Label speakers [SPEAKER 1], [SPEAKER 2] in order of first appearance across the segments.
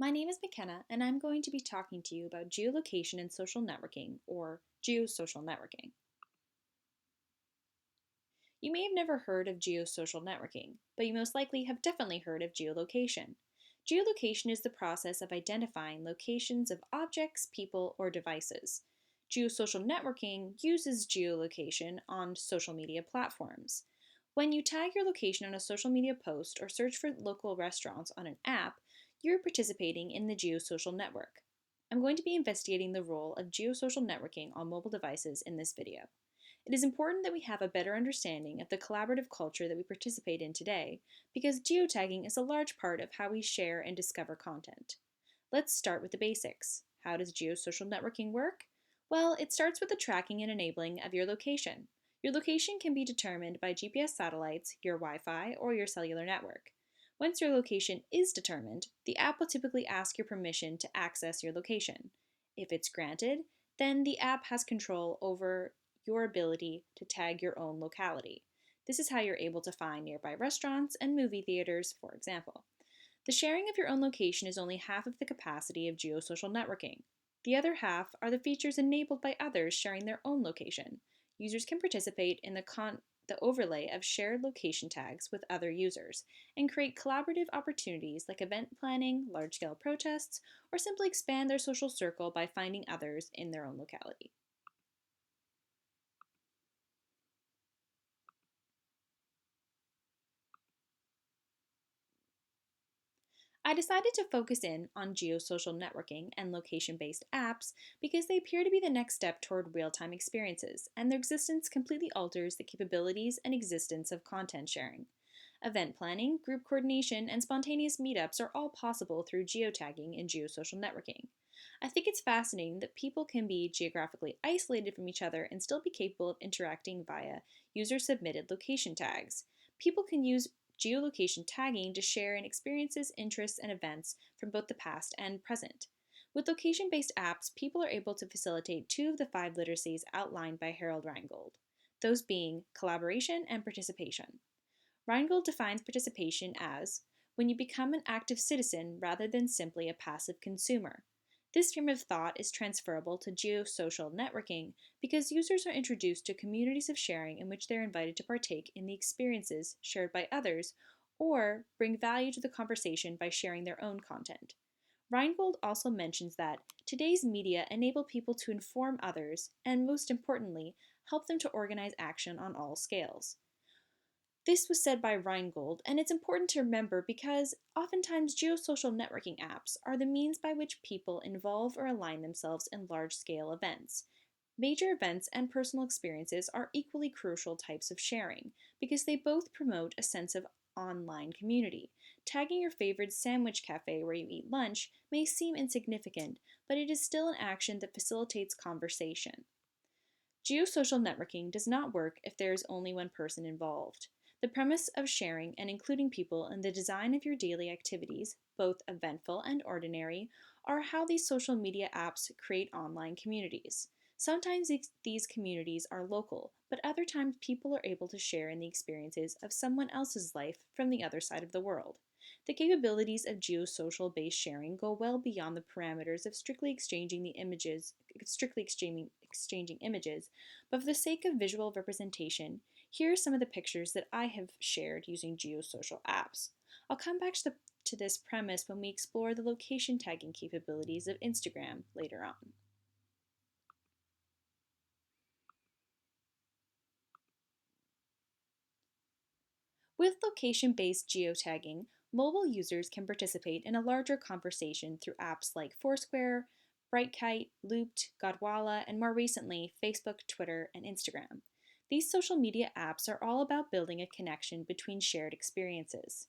[SPEAKER 1] My name is McKenna, and I'm going to be talking to you about geolocation and social networking, or geosocial networking. You may have never heard of geosocial networking, but you most likely have definitely heard of geolocation. Geolocation is the process of identifying locations of objects, people, or devices. Geosocial networking uses geolocation on social media platforms. When you tag your location on a social media post or search for local restaurants on an app, you're participating in the geosocial network. I'm going to be investigating the role of geosocial networking on mobile devices in this video. It is important that we have a better understanding of the collaborative culture that we participate in today, because geotagging is a large part of how we share and discover content. Let's start with the basics. How does geosocial networking work? Well, it starts with the tracking and enabling of your location. Your location can be determined by GPS satellites, your Wi-Fi, or your cellular network. Once your location is determined, the app will typically ask your permission to access your location. If it's granted, then the app has control over your ability to tag your own locality. This is how you're able to find nearby restaurants and movie theaters, for example. The sharing of your own location is only half of the capacity of geosocial networking. The other half are the features enabled by others sharing their own location. Users can participate in the overlay of shared location tags with other users and create collaborative opportunities like event planning, large-scale protests, or simply expand their social circle by finding others in their own locality. I decided to focus in on geosocial networking and location-based apps because they appear to be the next step toward real-time experiences, and their existence completely alters the capabilities and existence of content sharing. Event planning, group coordination, and spontaneous meetups are all possible through geotagging and geosocial networking. I think it's fascinating that people can be geographically isolated from each other and still be capable of interacting via user-submitted location tags. People can use geolocation tagging to share in experiences, interests, and events from both the past and present. With location based apps, people are able to facilitate two of the five literacies outlined by Harold Reingold, those being collaboration and participation. Reingold defines participation as when you become an active citizen rather than simply a passive consumer. This stream of thought is transferable to geosocial networking because users are introduced to communities of sharing in which they're invited to partake in the experiences shared by others or bring value to the conversation by sharing their own content. Reingold also mentions that today's media enable people to inform others and, most importantly, help them to organize action on all scales. This was said by Reingold, and it's important to remember because oftentimes geosocial networking apps are the means by which people involve or align themselves in large scale events. Major events and personal experiences are equally crucial types of sharing because they both promote a sense of online community. Tagging your favorite sandwich cafe where you eat lunch may seem insignificant, but it is still an action that facilitates conversation. Geosocial networking does not work if there is only one person involved. The premise of sharing and including people in the design of your daily activities, both eventful and ordinary, are how these social media apps create online communities. Sometimes these communities are local, but other times people are able to share in the experiences of someone else's life from the other side of the world. The capabilities of geosocial based sharing go well beyond the parameters of strictly exchanging images, but for the sake of visual representation, here are some of the pictures that I have shared using geosocial apps. I'll come back to this premise when we explore the location tagging capabilities of Instagram later on. With location-based geotagging, mobile users can participate in a larger conversation through apps like Foursquare, Brightkite, Looped, Godwalla, and more recently, Facebook, Twitter, and Instagram. These social media apps are all about building a connection between shared experiences.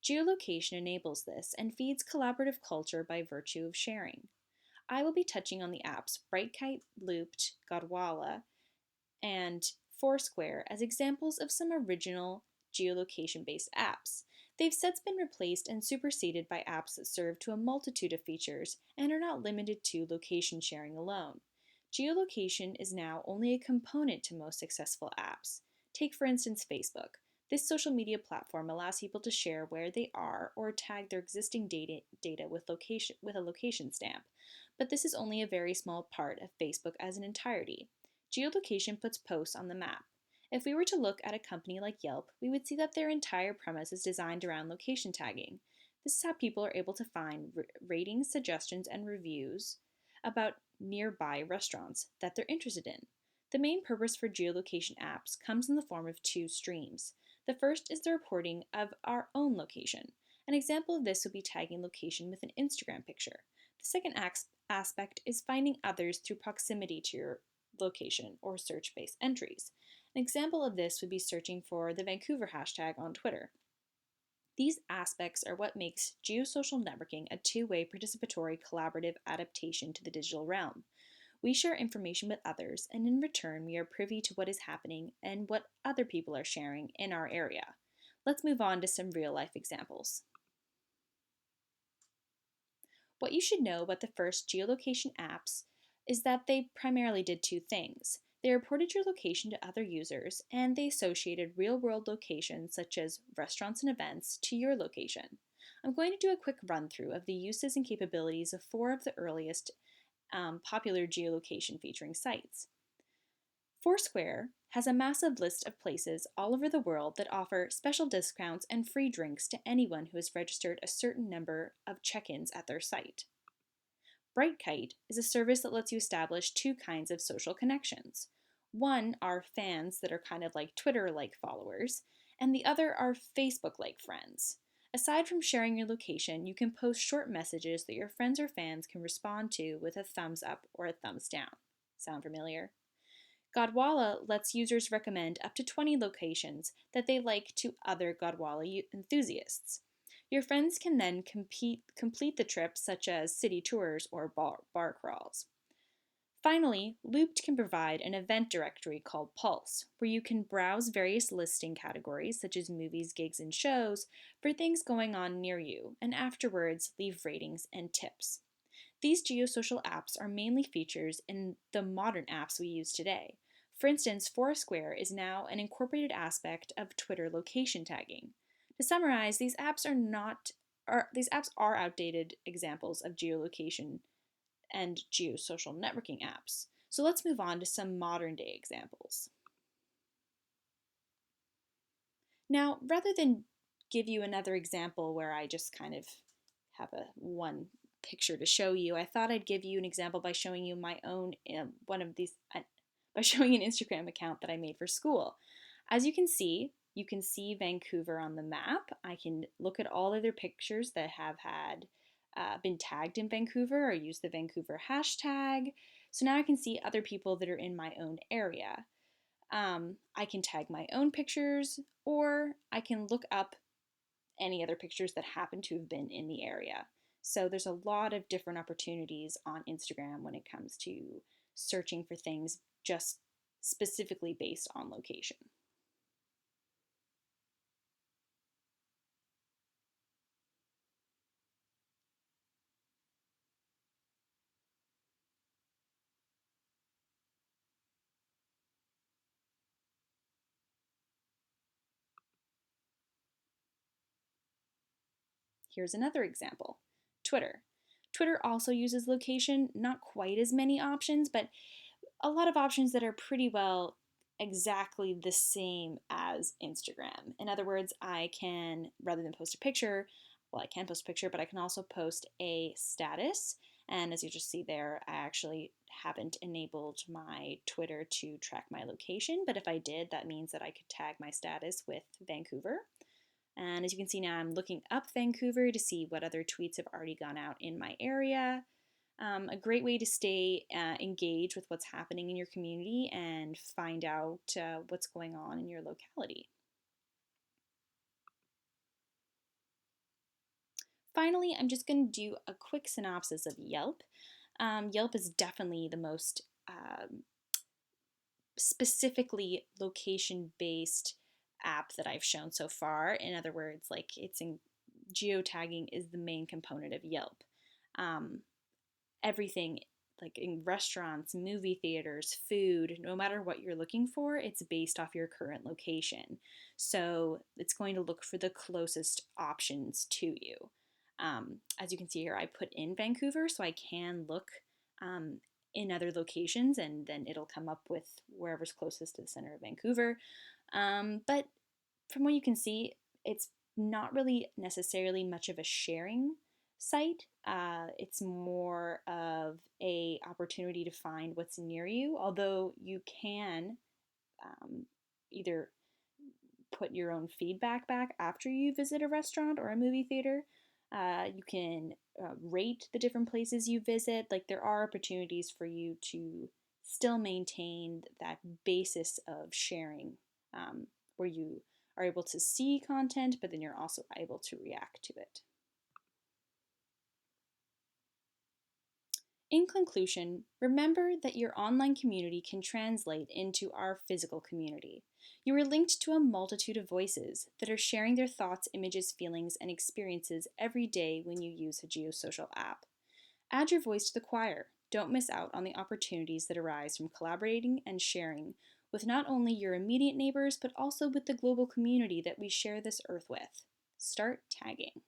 [SPEAKER 1] Geolocation enables this and feeds collaborative culture by virtue of sharing. I will be touching on the apps Brightkite, Looped, Godwalla, and Foursquare as examples of some original geolocation-based apps. They've since been replaced and superseded by apps that serve to a multitude of features and are not limited to location sharing alone. Geolocation is now only a component to most successful apps. Take, for instance, Facebook. This social media platform allows people to share where they are or tag their existing data with a location stamp. But this is only a very small part of Facebook as an entirety. Geolocation puts posts on the map. If we were to look at a company like Yelp, we would see that their entire premise is designed around location tagging. This is how people are able to find ratings, suggestions, and reviews about nearby restaurants that they're interested in. The main purpose for geolocation apps comes in the form of two streams. The first is the reporting of our own location. An example of this would be tagging location with an Instagram picture. The second aspect is finding others through proximity to your location or search-based entries. An example of this would be searching for the Vancouver hashtag on Twitter. These aspects are what makes geosocial networking a two-way participatory collaborative adaptation to the digital realm. We share information with others, and in return, we are privy to what is happening and what other people are sharing in our area. Let's move on to some real-life examples. What you should know about the first geolocation apps is that they primarily did two things. They reported your location to other users, and they associated real-world locations such as restaurants and events to your location. I'm going to do a quick run-through of the uses and capabilities of four of the earliest popular geolocation featuring sites. Foursquare has a massive list of places all over the world that offer special discounts and free drinks to anyone who has registered a certain number of check-ins at their site. Brightkite is a service that lets you establish two kinds of social connections. One are fans that are kind of like Twitter-like followers, and the other are Facebook-like friends. Aside from sharing your location, you can post short messages that your friends or fans can respond to with a thumbs up or a thumbs down. Sound familiar? Godwalla lets users recommend up to 20 locations that they like to other Godwalla enthusiasts. Your friends can then complete the trip, such as city tours or bar crawls. Finally, Looped can provide an event directory called Pulse, where you can browse various listing categories, such as movies, gigs, and shows, for things going on near you, and afterwards leave ratings and tips. These geosocial apps are mainly features in the modern apps we use today. For instance, Foursquare is now an incorporated aspect of Twitter location tagging. To summarize, these apps are outdated examples of geolocation and geosocial networking apps. So let's move on to some modern day examples. Now, rather than give you another example where I just kind of have one picture to show you, I thought I'd give you an example by showing you my own by showing an Instagram account that I made for school. As you can see Vancouver on the map. I can look at all other pictures that have been tagged in Vancouver or use the Vancouver hashtag. So now I can see other people that are in my own area. I can tag my own pictures, or I can look up any other pictures that happen to have been in the area. So there's a lot of different opportunities on Instagram when it comes to searching for things just specifically based on location. Here's another example. Twitter. Twitter also uses location, not quite as many options, but a lot of options that are pretty well exactly the same as Instagram. In other words, I can, rather than post a picture, I can post a picture, but I can also post a status. And as you just see there, I actually haven't enabled my Twitter to track my location, but if I did, that means that I could tag my status with Vancouver. And as you can see now, I'm looking up Vancouver to see what other tweets have already gone out in my area. A great way to stay engaged with what's happening in your community and find out what's going on in your locality. Finally, I'm just going to do a quick synopsis of Yelp. Yelp is definitely the most specifically location-based app that I've shown so far. In other words, like geotagging is the main component of Yelp. Everything like in restaurants, movie theaters, food, no matter what you're looking for, it's based off your current location. So it's going to look for the closest options to you. As you can see here, I put in Vancouver, so I can look um, in other locations, and then it'll come up with wherever's closest to the center of Vancouver. But from what you can see, it's not really necessarily much of a sharing site. It's more of a opportunity to find what's near you, although you can either put your own feedback back after you visit a restaurant or a movie theater. You can rate the different places you visit. Like, there are opportunities for you to still maintain that basis of sharing, where you are able to see content, but then you're also able to react to it. In conclusion, remember that your online community can translate into our physical community. You are linked to a multitude of voices that are sharing their thoughts, images, feelings, and experiences every day when you use a geosocial app. Add your voice to the choir. Don't miss out on the opportunities that arise from collaborating and sharing with not only your immediate neighbors, but also with the global community that we share this earth with. Start tagging.